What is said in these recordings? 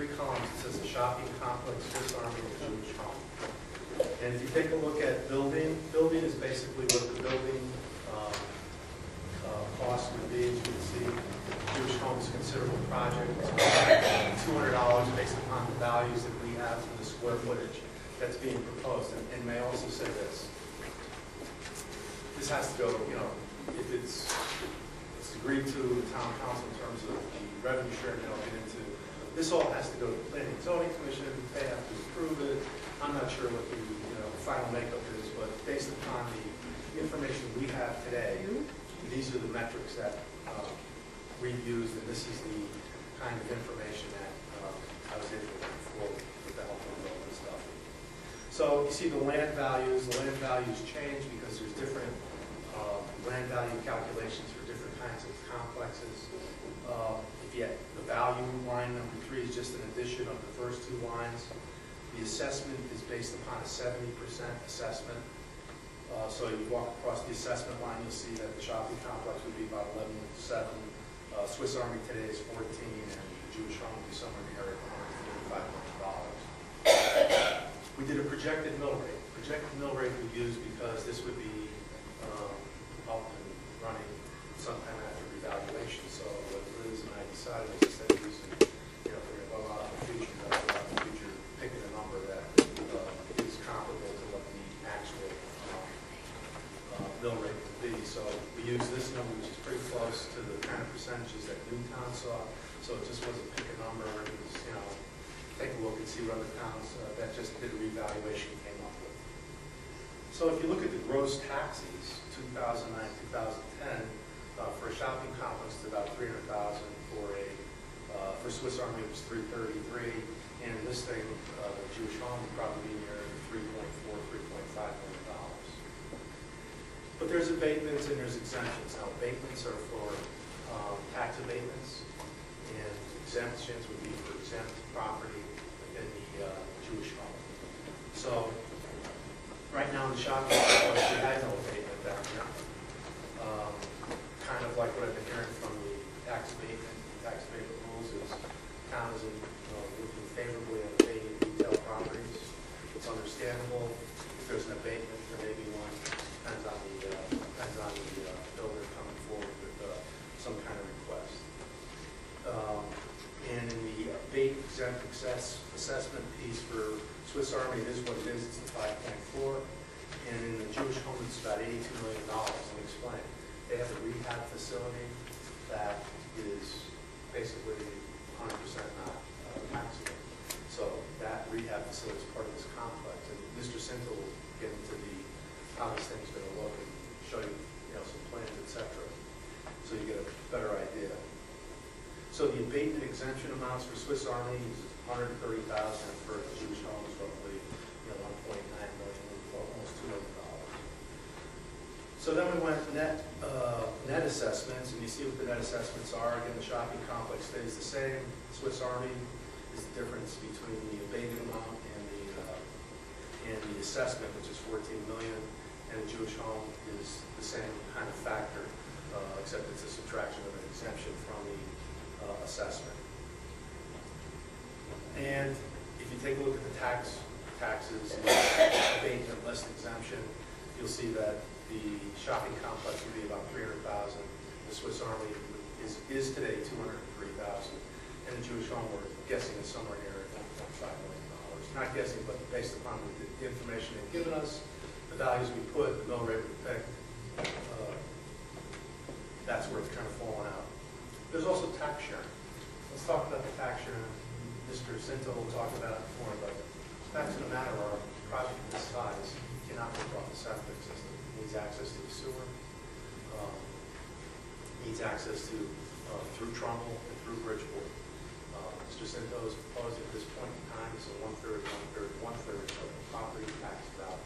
three columns. It says the shopping complex, Swiss Army, and Jewish home. And if you take a look at building is basically what the building cost would be. As you can see, Jewish home is a considerable project. It's $200 based upon the values that we have for the square footage that's being proposed. And may I also say this. This has to go, you know, if it's agreed to the town council in terms of the revenue sharing, they'll get into. This all has to go to the Planning and Zoning Commission. They have to approve it. I'm not sure what the final makeup is, but based upon the information we have today, these are the metrics that we've used, and this is the kind of information that I was able to bring forward with the help of all this stuff. So you see the land values. The land values change because there's different land value calculations for different kinds of complexes. If you the value line number 3 is just an addition of the first two lines. The assessment is based upon a 70% assessment. So you walk across the assessment line, you'll see that the shopping complex would be about 11.7. Swiss Army today is 14, and the Jewish home would be somewhere near $145 million. We did a projected mill rate. Projected mill rate we used because this would be up and running sometime after revaluation. So what Liz and I decided was instead of using, if we're going to go out in the future, picking a number that is comparable to what the actual mill rate would be. So we used this number, which is pretty close to the kind of percentages that Newtown saw. So it just wasn't pick a number. It was, take a look and see what other towns that just did a revaluation came up with. So if you look at the gross taxes, 2009, 2010, for a shopping complex, it's about $300,000. For Swiss Army, it was $333, and in this thing, the Jewish home would probably be near $3.4, $3.5 million. But there's abatements and there's exemptions. Now, abatements are for tax abatements, and exemptions would be for exempt property in the Jewish home. So, right now in the shopping complex, we had no abatement down here. Kind of like what I've been hearing from the tax abatement rules is town is looking favorably on abating retail properties. It's understandable. If there's an abatement, there may be one. Depends on the builder coming forward with some kind of request. And in the abate exempt assessment piece for Swiss Army, it is what it is. It's a 5.4. And in the Jewish home, it's about $82 million. Let me explain. They have a rehab facility that is basically 100% not taxable. So that rehab facility is part of this complex. And Mr. Sintel will get into how this thing's going to look and show you, some plans, etc. So you get a better idea. So the abatement exemption amounts for Swiss Army is $130,000, for the Jewish home is roughly $1.9 million, almost $2 million. So then we went net assessments, and you see what the net assessments are. Again, the shopping complex stays the same. Swiss Army is the difference between the abated amount and the assessment, which is $14 million, and the Jewish home is the same kind of factor, except it's a subtraction of an exemption from the assessment. And if you take a look at the taxes, abatement less exemption, you'll see that the shopping complex would be about $300,000. The Swiss Army is today $203,000, and the Jewish home, we're guessing, is somewhere near $1.5 million. Not guessing, but based upon the information they've given us, the values we put, the mill rate we picked, that's where it's kind of fallen out. There's also tax sharing. Let's talk about the tax sharing. Mr. Sintel will talk about it more, but facts of the matter are, a project of this size cannot work off the septic system. Needs access to the sewer, needs access to through Trumbull and through Bridgeport. Mr. Sintel is proposing at this point in time is a one-third of the property tax value.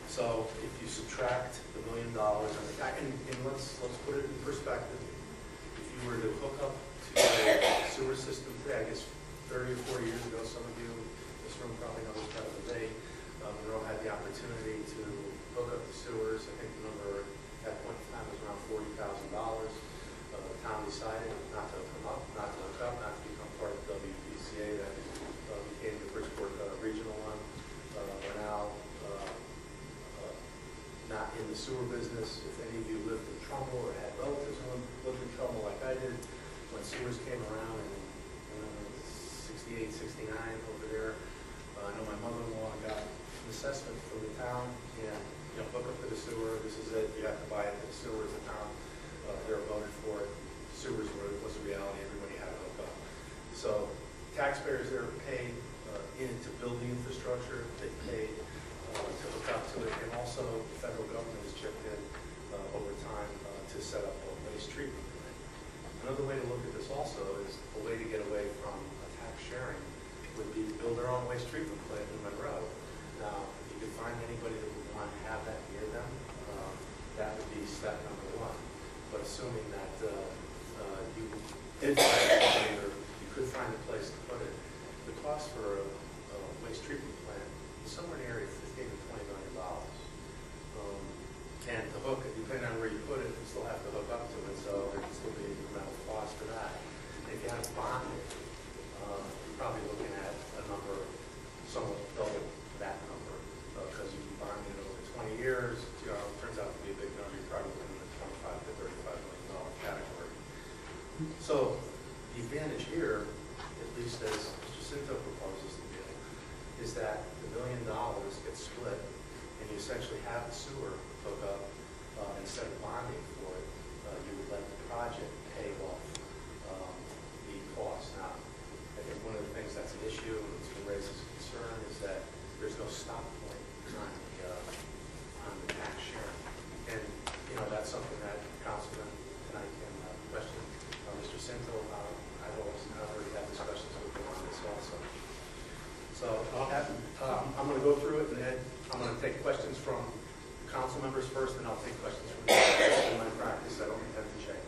So if you subtract the $1 million on the tax, and let's put it in perspective. If you were to hook up to a sewer system today, I guess 30 or 40 years ago, some of you in this room probably know this better than me, Monroe had the opportunity to hook up the sewers. I think the number at that point in time was around $40,000. The town decided not to hook up, not to become part of WPC. sewer business. If any of you lived in Trumbull or had relatives who lived in Trumbull like I did, when sewers came around in 68, 69 over there, I know my mother-in-law got an assessment from the town, and hook up to the sewer. This is it. You have to buy it. The sewer is the town. They're voted for it. Sewers was a reality. Everybody had to hook up. So taxpayers there paid to build the infrastructure. They paid to hook up to it, and also the federal government has chipped in over time to set up a waste treatment plant. Another way to look at this also is a way to get away from a tax sharing would be to build their own waste treatment plant in Monroe. Now, if you could find anybody that would want to have that near them, that would be step number one. But assuming that you did find somebody, or you could find a place to put it, the cost for a waste treatment plant is somewhere in the area of $15 to $20 million. And to hook it, depending on where you put it, you still have to hook up to it, so there can still be an incremental cost for that. And if you have to bond it, you're probably looking at a number somewhat double that number, because you can bond it over 20 years. It turns out to be a big number. You're probably looking in the $25 to $35 million category. So the advantage here, at least as Mr. Cinto proposes to do, is that the $1 million gets split, and you essentially have the sewer hook up instead of bonding for it. You would let the project pay off the cost. Now, I think one of the things that's an issue and it's been raised as a concern is that there's no stop point on the tax sharing, and that's something that Councilman tonight can question. Mr. Cinto, I've already had discussions with him on this also. So I'm going to go through it, and then I'm going to take questions from council members first, and I'll take questions from the in my practice. I don't intend to change.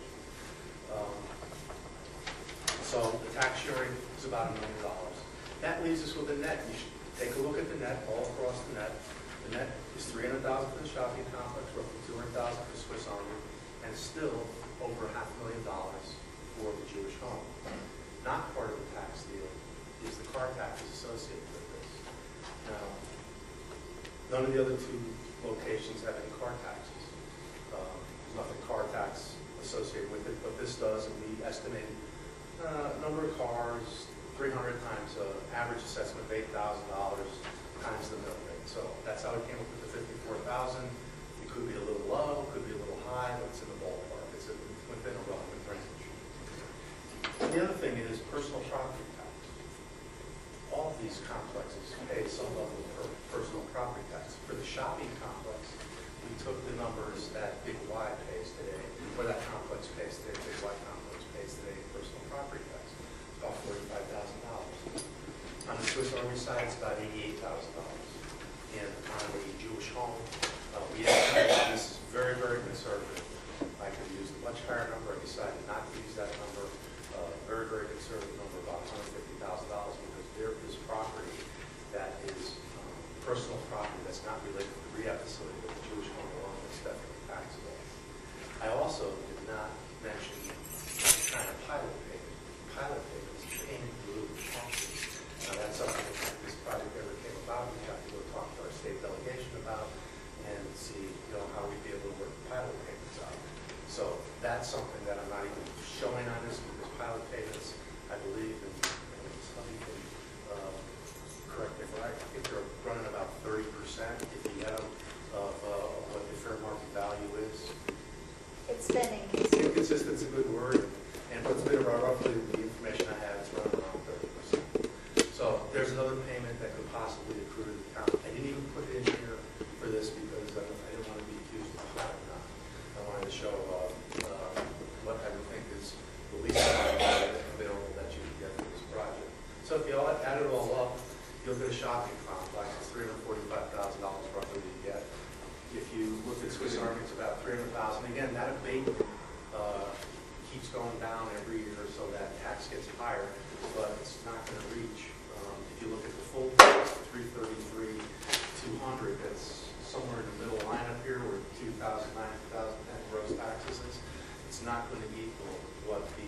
So the tax sharing is about $1 million. That leaves us with a net. You should take a look at the net, all across the net. The net is $300,000 for the shopping complex, roughly $200,000 for Swiss Army, and still over $500,000 for the Jewish home. Not part of the tax deal is the car taxes associated with this. Now, none of the other two locations have any car taxes. There's nothing car tax associated with it, but this does, and we estimate number of cars, 300 times average assessment of $8,000 times the mill rate. So that's how we came up with the 54,000. It could be a little low, could be a little high, but it's in the ballpark. It's within a relevant range. And the other thing is personal property tax. All of these complexes pay some level of personal property tax. For the shopping complex, we took the numbers that Big Y pays today, or that complex pays today, Big Y complex pays today in personal property tax. It's about $45,000. On the Swiss Army side, it's about $88,000. And on the Jewish home, we estimate this is very, very conservative. I could use a much higher number. I decided not to use that number. Very, very conservative number, about $150,000, because there is property that is personal property that's not related to the rehab facility, but the Jewish home alone is definitely taxable. I also did not mention the kind of pilot payment. Pilot payment is payment in lieu of taxes. Now that's something that this project ever came about. We have to go talk to our state delegation about and see how we'd be able to work the pilot payments out. So that's something that I'm not even showing on this, because pilot payments, I believe, and somebody can correct me if I'm right, I think they're running about 30% if you get them of what the fair market value is. It's been inconsistent. Inconsistent is a good word, and what's been around, roughly the information I have, it's running around 30%. So there's another payment that could possibly accrue to the town. I didn't even put it in here for this because I didn't want to be accused of flouting that. I wanted to show what I would think is the least amount available that you can get for this project. So if you add it all up, you look at a shopping complex, it's $345,000 roughly that you get. If you look at Swiss Army, it's about $300,000. Again, that abatement keeps going down every year, so that tax gets higher, but it's not going to reach. If you look at the full tax, 333, 200, that's somewhere in the middle line up here where 2009, 2010 gross taxes is. It's not going to equal what the